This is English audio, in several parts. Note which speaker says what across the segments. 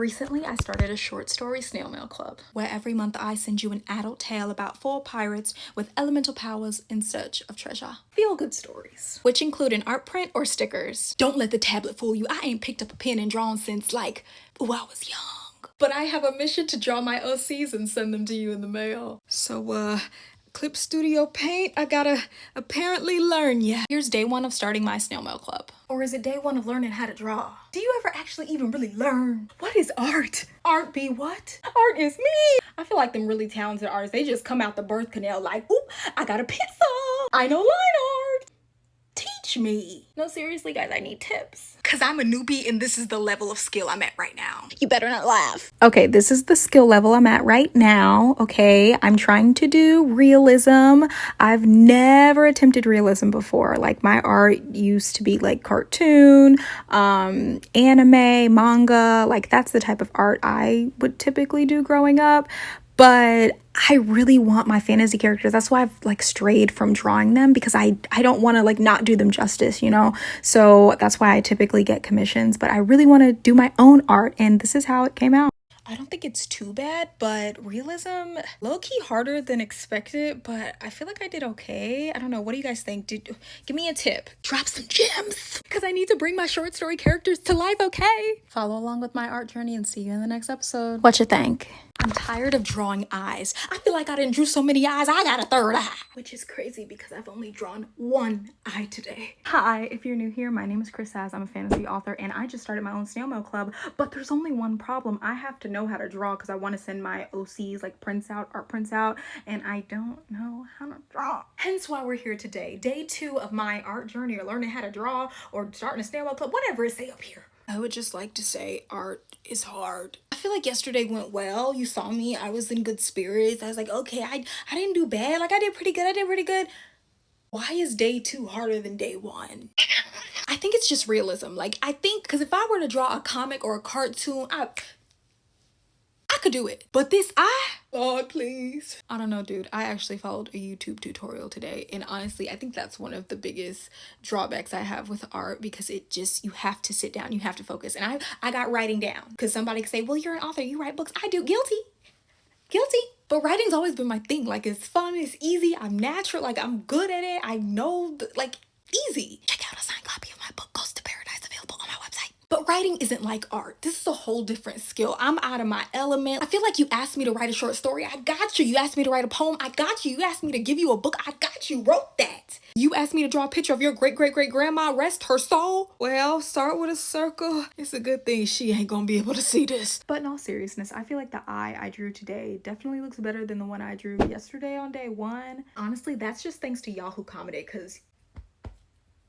Speaker 1: Recently, I started a short story snail mail club, where every month I send you an adult tale about 4 pirates with elemental powers in search of treasure. Feel-good stories, which include an art print or stickers. Don't let the tablet fool you. I ain't picked up a pen and drawn since, I was young. But I have a mission to draw my OCs and send them to you in the mail. So, Clip Studio Paint, I gotta apparently learn ya. Here's day 1 of starting my snail mail club. Or is it day 1 of learning how to draw? Do you ever actually even really learn? What is art? Art be what? Art is me! I feel like them really talented artists, they just come out the birth canal like, oop, I got a pencil! I know line art! Teach me. No, seriously, guys, I need tips. Cause I'm a newbie and this is the level of skill I'm at right now. You better not laugh. Okay, this is the skill level I'm at right now, okay? I'm trying to do realism. I've never attempted realism before. Like, my art used to be like cartoon, anime, manga. Like, that's the type of art I would typically do growing up. But I really want my fantasy characters. That's why I've strayed from drawing them, because I don't want to not do them justice, you know? So that's why I typically get commissions, but I really want to do my own art, and this is how it came out. I don't think it's too bad, but realism, low-key harder than expected, but I feel like I did okay. I don't know, what do you guys think? Give me a tip. Drop some gems, because I need to bring my short story characters to life, okay? Follow along with my art journey and see you in the next episode. What you think? I'm tired of drawing eyes. I feel like I didn't drew so many eyes, I got a third eye. Which is crazy because I've only drawn one eye today. Hi, if you're new here, my name is Chris Sass. I'm a fantasy author and I just started my own snail mail club, but there's only one problem. I have to know how to draw because I want to send my OCs, art prints out, and I don't know how to draw. Hence why we're here today. Day 2 of my art journey, or learning how to draw, or starting a snail mail club, whatever it say up here. I would just like to say art is hard. I feel like yesterday went well. You saw me. I was in good spirits. I was like, okay, I didn't do bad. I did pretty good. Why is day 2 harder than day 1? I think it's just realism. I think, because if I were to draw a comic or a cartoon, I could do it. But this God, please. I don't know, dude. I actually followed a YouTube tutorial today, and honestly, I think that's one of the biggest drawbacks I have with art, because you have to sit down, you have to focus. And I got writing down, because somebody could say, well, you're an author, you write books. I do. Guilty. But writing's always been my thing. It's fun, it's easy, I'm natural, I'm good at it. I know, easy. Check out a signed copy of my book, Ghost to Paradise, available on my website. But writing isn't like art. This is a whole different skill. I'm out of my element. I feel like you asked me to write a short story, I got you. You asked me to write a poem, I got you. You asked me to give you a book, I got you. Wrote that. You asked me to draw a picture of your great-great-great-grandma, rest her soul. Well, start with a circle. It's a good thing she ain't gonna be able to see this. But in all seriousness, I feel like the eye I drew today definitely looks better than the one I drew yesterday on day 1. Honestly, that's just thanks to y'all who commented, because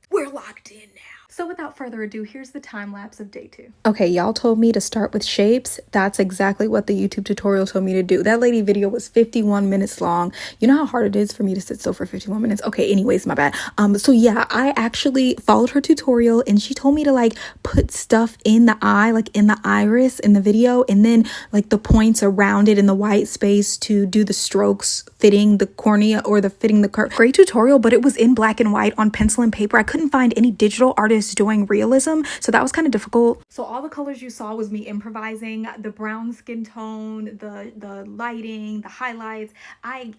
Speaker 1: we're locked in now. So without further ado, here's the time lapse of day 2. Okay, y'all told me to start with shapes. That's exactly what the YouTube tutorial told me to do. That lady video was 51 minutes long. You know how hard it is for me to sit still for 51 minutes? Okay, anyways, my bad. So yeah, I actually followed her tutorial, and she told me to put stuff in the eye, in the iris in the video, and then the points around it in the white space to do the strokes fitting the cornea or fitting the curve. Great tutorial, but it was in black and white on pencil and paper. I couldn't find any digital artists doing realism, so that was kind of difficult. So all the colors you saw was me improvising. The brown skin tone, the lighting, the highlights. I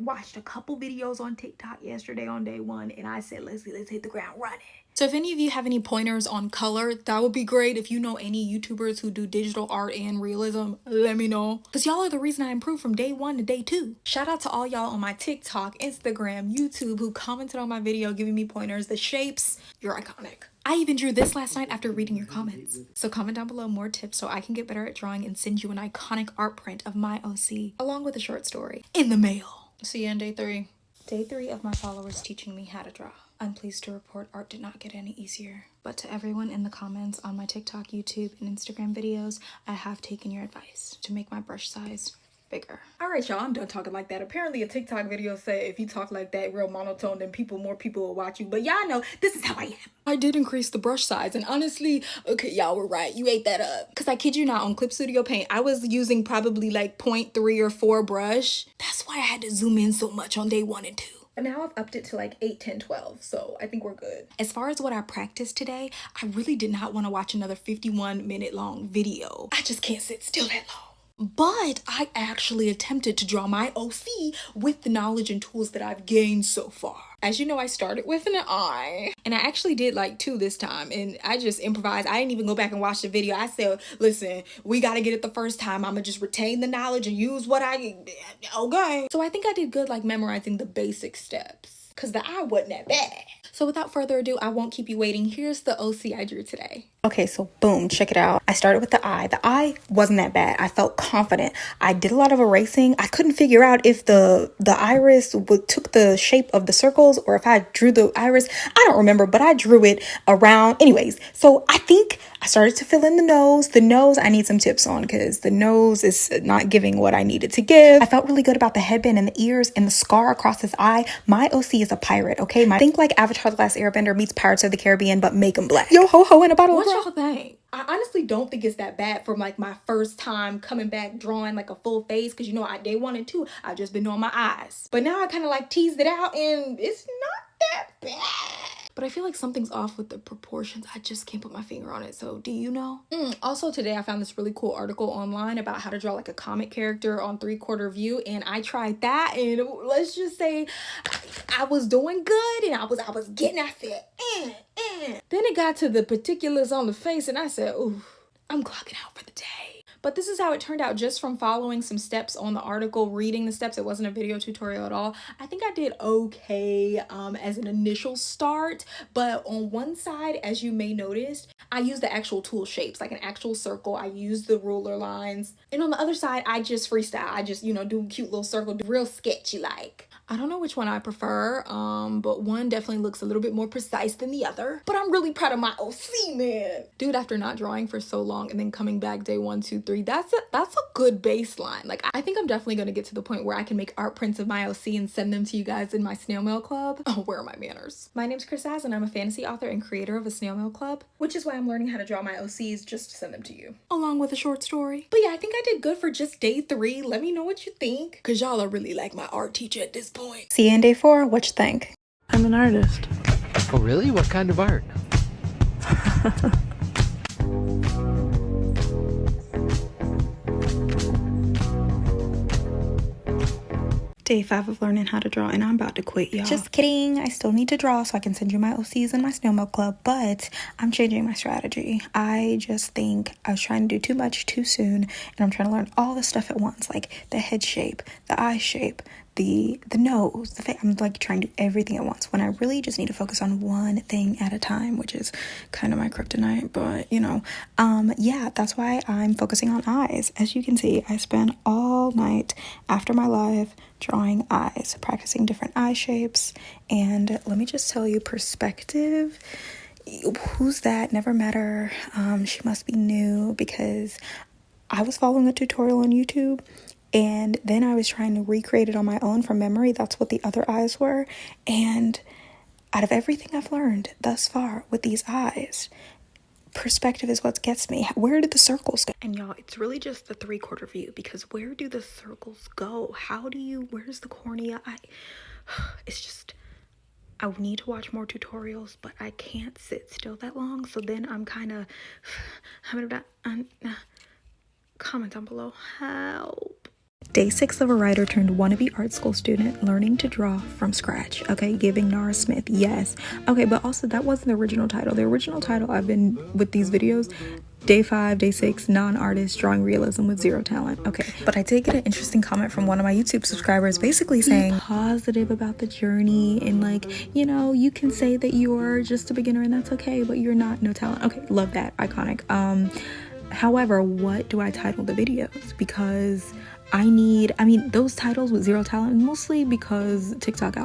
Speaker 1: watched a couple videos on TikTok yesterday on day 1, and I said, let's hit the ground running. So if any of you have any pointers on color, that would be great. If you know any YouTubers who do digital art and realism, let me know. Because y'all are the reason I improved from day 1 to day 2. Shout out to all y'all on my TikTok, Instagram, YouTube who commented on my video giving me pointers. The shapes, you're iconic. I even drew this last night after reading your comments. So comment down below more tips so I can get better at drawing and send you an iconic art print of my OC, along with a short story, in the mail. See you in day 3. Day 3 of my followers teaching me how to draw. I'm pleased to report art did not get any easier. But to everyone in the comments on my TikTok, YouTube, and Instagram videos, I have taken your advice to make my brush size bigger. All right, y'all, I'm done talking like that. Apparently a TikTok video said if you talk like that real monotone, then more people will watch you. But y'all know this is how I am. I did increase the brush size, and honestly, okay, y'all were right. You ate that up. Because I kid you not, on Clip Studio Paint, I was using probably 0.3 or 4 brush. That's why I had to zoom in so much on day 1 and 2. But now I've upped it to like 8, 10, 12, so I think we're good. As far as what I practiced today, I really did not want to watch another 51-minute long video. I just can't sit still that long. But I actually attempted to draw my OC with the knowledge and tools that I've gained so far. As you know, I started with an eye. And I actually did like 2 this time. And I just improvised. I didn't even go back and watch the video. I said, listen, we got to get it the first time. I'm going to just retain the knowledge and use what I... Okay. So I think I did good like memorizing the basic steps. Because the eye wasn't that bad. So without further ado, I won't keep you waiting. Here's the OC I drew today. Okay, so boom, check it out. I started with the eye. The eye wasn't that bad. I felt confident. I did a lot of erasing. I couldn't figure out if the iris took the shape of the circles or if I drew the iris. I don't remember, but I drew it around. Anyways, so I think I started to fill in the nose. The nose, I need some tips on because the nose is not giving what I needed to give. I felt really good about the headband and the ears and the scar across his eye. My OC is a pirate, okay? Think like Avatar: The Last Airbender meets Pirates of the Caribbean, but make him black. Yo ho ho in a bottle of rum. What y'all think? I honestly don't think it's that bad from like my first time coming back drawing like a full face, because you know day 1 and 2 I've just been doing my eyes, but now I kind of like teased it out and it's not that bad. But I feel like something's off with the proportions. I just can't put my finger on it. So do you know? Also today I found this really cool article online about how to draw like a comic character on 3/4 view, and I tried that, and let's just say I was doing good and I was getting, I said, Then it got to the particulars on the face and I said, ooh, I'm clocking out for the day. But this is how it turned out just from following some steps on the article, reading the steps. It wasn't a video tutorial at all. I think I did okay as an initial start. But on one side, as you may notice, I used the actual tool shapes, like an actual circle. I used the ruler lines. And on the other side, I just freestyle. I just, do a cute little circle, real sketchy like. I don't know which one I prefer, but one definitely looks a little bit more precise than the other. But I'm really proud of my OC, man. Dude, after not drawing for so long and then coming back day 1, 2, 3, that's a good baseline. Like, I think I'm definitely gonna get to the point where I can make art prints of my OC and send them to you guys in my snail mail club. Oh, where are my manners? My name's Chris Az, and I'm a fantasy author and creator of a snail mail club, which is why I'm learning how to draw my OCs just to send them to you, along with a short story. But yeah, I think I did good for just day 3. Let me know what you think, because y'all are really like my art teacher at this point. See you in day 4. What you think?
Speaker 2: I'm an artist.
Speaker 3: Oh, really? What kind of art?
Speaker 1: Day 5 of learning how to draw, and I'm about to quit, y'all. Just kidding. I still need to draw so I can send you my OCs in my snail mail club, but I'm changing my strategy. I just think I was trying to do too much too soon, and I'm trying to learn all the stuff at once, like the head shape, the eye shape, the nose, the face. I'm like trying to do everything at once when I really just need to focus on one thing at a time, which is kind of my kryptonite. But yeah, that's why I'm focusing on eyes. As you can see, I spent all night after my live drawing eyes, practicing different eye shapes. And let me just tell you, perspective, who's that? Never met her. She must be new, because I was following a tutorial on YouTube and then I was trying to recreate it on my own from memory. That's what the other eyes were. And out of everything I've learned thus far with these eyes, perspective is what gets me. Where did the circles go? And y'all, it's really just the 3/4 view, because where do the circles go? Where's the cornea? It's just, I need to watch more tutorials, but I can't sit still that long. So then I'm kind of, comment down below, help. Day 6 of a writer turned wannabe art school student learning to draw from scratch. Okay, giving Nara Smith, yes. Okay, but also that wasn't the original title. The original title I've been with these videos, Day 5, Day 6, non-artist drawing realism with zero talent. Okay, but I did get an interesting comment from one of my YouTube subscribers basically saying, be positive about the journey, and like, you can say that you're just a beginner and that's okay, but you're not no talent. Okay, love that, iconic. However, what do I title the videos? Because those titles with zero talent, mostly because TikTok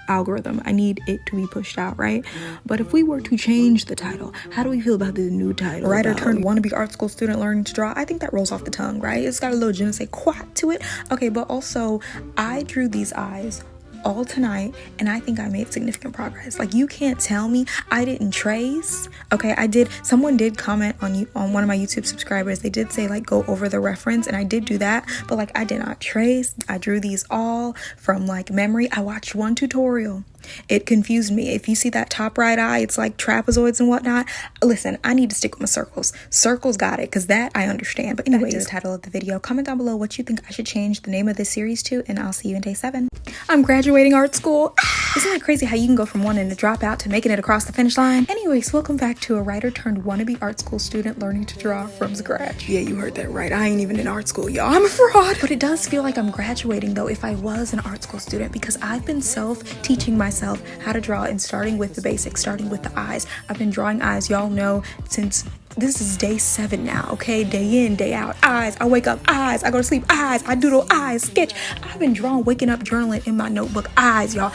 Speaker 1: algorithm, I need it to be pushed out, right? But if we were to change the title, how do we feel about the new title? Writer turned wannabe art school student learning to draw. I think that rolls off the tongue, right? It's got a little je ne sais quoi to it. Okay, but also I drew these eyes all tonight, and I think I made significant progress. Like, you can't tell me I didn't trace. Okay, I did. Someone did comment on one of my YouTube subscribers. They did say, like, go over the reference, and I did do that, but like, I did not trace. I drew these all from like memory. I watched one tutorial. It confused me. If you see that top right eye, it's like trapezoids and whatnot. Listen, I need to stick with my circles. Circles got it, because that I understand. But anyways, the title of the video. Comment down below what you think I should change the name of this series to, and I'll see you in day 7. I'm graduating art school. Isn't it crazy how you can go from wanting to drop out to making it across the finish line? Anyways, welcome back to a writer turned wannabe art school student learning to draw from scratch. Yeah, you heard that right. I ain't even in art school, y'all. I'm a fraud. But it does feel like I'm graduating, though, if I was an art school student, because I've been self-teaching myself how to draw, and starting with the basics, starting with the eyes. I've been drawing eyes, y'all know, since this is day 7 now, okay? Day in, day out, eyes. I wake up, eyes. I go to sleep, eyes. I doodle, eyes. Sketch. I've been drawing, waking up, journaling in my notebook, eyes, y'all.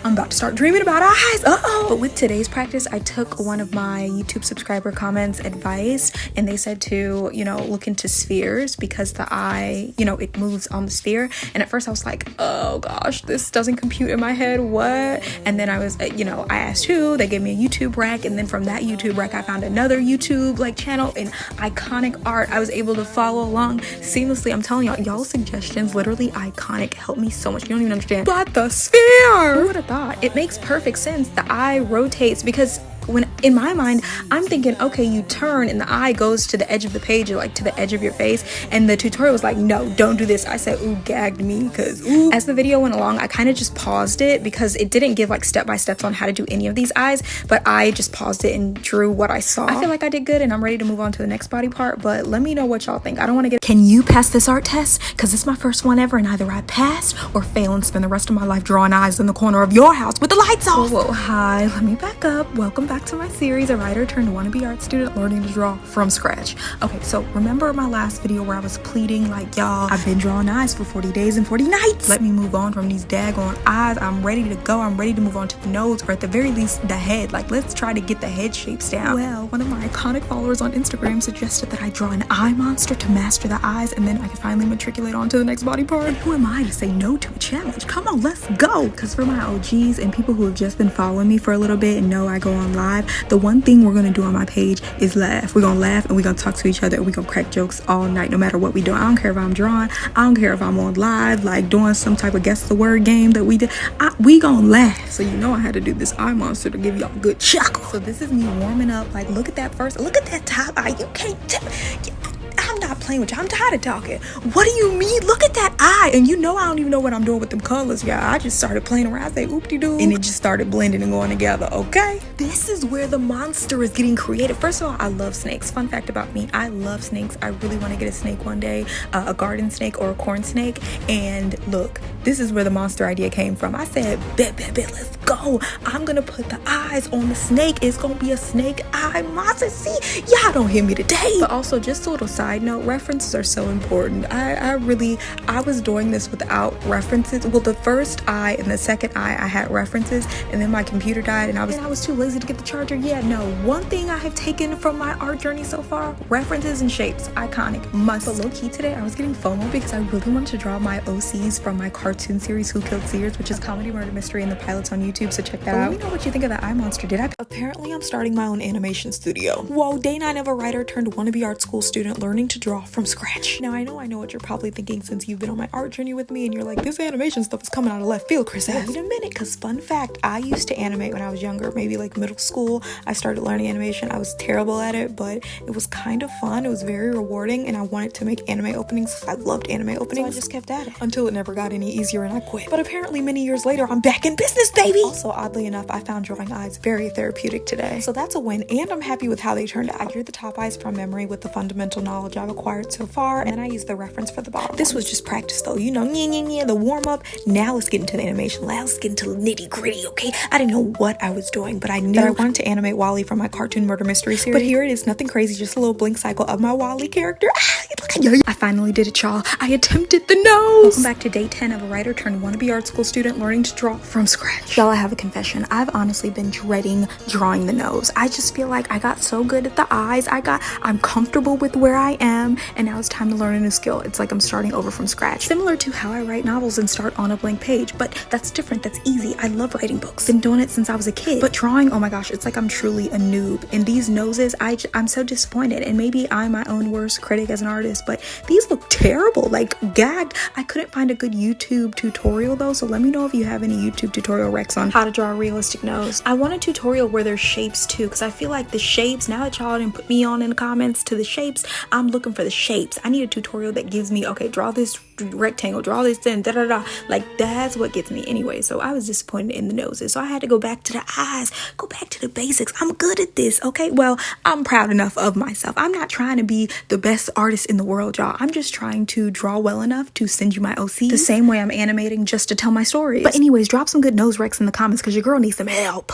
Speaker 1: I'm about to start dreaming about eyes. But with today's practice, I took one of my YouTube subscriber comments advice, and they said to, look into spheres, because the eye, it moves on the sphere. And at first I was like, oh gosh, this doesn't compute in my head. What? And then I was, I asked who. They gave me a YouTube rec, and then from that YouTube rec, I found another YouTube channel and iconic art. I was able to follow along seamlessly. I'm telling y'all's suggestions, literally iconic, helped me so much. You don't even understand. But the sphere, who would have thought? It makes perfect sense. The eye rotates, because when in my mind I'm thinking, okay, you turn and the eye goes to the edge of the page, or like to the edge of your face, and the tutorial was like, no, don't do this. I said, ooh, gagged me, because as the video went along, I kind of just paused it, because it didn't give like step-by-steps on how to do any of these eyes, but I just paused it and drew what I saw. I feel like I did good, and I'm ready to move on to the next body part, but let me know what y'all think. I don't want to get— Can you pass this art test? Because it's my first one ever, and either I pass or fail and spend the rest of my life drawing eyes in the corner of your house with the lights off. Whoa, hi, let me back up. Welcome back to my series, a writer turned wannabe art student learning to draw from scratch. Okay, so remember my last video where I was pleading like, y'all, I've been drawing eyes for 40 days and 40 nights. Let me move on from these daggone eyes. I'm ready to go. I'm ready to move on to the nose, or at the very least the head. Like, let's try to get the head shapes down. Well, one of my iconic followers on Instagram suggested that I draw an eye monster to master the eyes, and then I can finally matriculate on to the next body part. And who am I to say no to a challenge? Come on, let's go. Because for my OGs and people who have just been following me for a little bit and know I go on live, the one thing we're gonna do on my page is laugh. We're gonna laugh, and we're gonna talk to each other, and we're gonna crack jokes all night, no matter what we do. I don't care if I'm drawing. I don't care if I'm on live, like doing some type of guess the word game that we did. We gonna laugh. So I had to do this eye monster to give y'all a good chuckle. So this is me warming up. Like, look at that first. Look at that top eye. You can't I'm not playing with you. I'm tired of talking. What do you mean? Look at that eye. And I don't even know what I'm doing with them colors, y'all. I just started playing around. I say oop-de-doo, and it just started blending and going together, okay? This is where the monster is getting created. First of all, I love snakes. Fun fact about me, I love snakes. I really want to get a snake one day, a garden snake or a corn snake. And look, this is where the monster idea came from. I said, bet, let's go. I'm going to put the eyes on the snake. It's going to be a snake eye monster. See, y'all don't hear me today. But also, just a little side note, references are so important. I was doing this without references. Well, the first eye and the second eye I had references, and then my computer died, and I was too lazy to get the charger. Yeah, no, one thing I have taken from my art journey so far: references and shapes. Iconic, must. But low-key today I was getting FOMO, because I really wanted to draw my OCs from my cartoon series Who Killed Sears, which is comedy, murder, mystery, and the pilot's on YouTube, so check that out. Let me know what you think of that eye monster. Apparently I'm starting my own animation studio. Whoa, day 9 of a writer turned wannabe art school student learning to draw from scratch. Now I know what you're probably thinking, since you've been on my art journey with me, and you're like, this animation stuff is coming out of left field, Chris. Wait a minute, because fun fact, I used to animate when I was younger, maybe like middle school. I started learning animation. I was terrible at it, but it was kind of fun. It was very rewarding, and I wanted to make anime openings. I loved anime openings, so I just kept at it until it never got any easier and I quit. But apparently many years later, I'm back in business, baby. Also, oddly enough, I found drawing eyes very therapeutic today, so that's a win, and I'm happy with how they turned out. I drew the top eyes from memory with the fundamental knowledge I've acquired so far, and then I used the reference for the bottom. This was just practice though, the warm-up. Now let's get into the animation. Let's get into the nitty-gritty, okay? I didn't know what I was doing, but I knew that I wanted to animate Wally from my cartoon murder mystery series. But here it is, nothing crazy, just a little blink cycle of my Wally character. I finally did it, y'all. I attempted the nose. Welcome back to day 10 of a writer turned wannabe art school student learning to draw from scratch. Y'all, I have a confession. I've honestly been dreading drawing the nose. I just feel like I got so good at the eyes. I'm comfortable with where I am, and now it's time to learn a new skill. It's like I'm starting over from scratch. Similar to how I write novels and start on a blank page, but that's different. That's easy. I love writing books. Been doing it since I was a kid. But drawing, oh my gosh, it's like I'm truly a noob. And these noses, I'm so disappointed. And maybe I'm my own worst critic as an artist, but these look terrible. Like, gagged. I couldn't find a good YouTube tutorial though, so let me know if you have any YouTube tutorial recs on how to draw a realistic nose. I want a tutorial where there's shapes too, because I feel like the shapes, now that y'all didn't put me on in the comments to the shapes, I'm looking for the shapes. I need a tutorial that gives me, okay, draw this rectangle, draw this thing, da da da. Like, that's what gets me anyway. So I was disappointed in the noses, so I had to go back to the eyes, go back to the basics. I'm good at this, okay? Well, I'm proud enough of myself. I'm not trying to be the best artist in the world, y'all. I'm just trying to draw well enough to send you my OC the same way I'm animating just to tell my stories. But anyways, drop some good nose recs in the comments because your girl needs some help.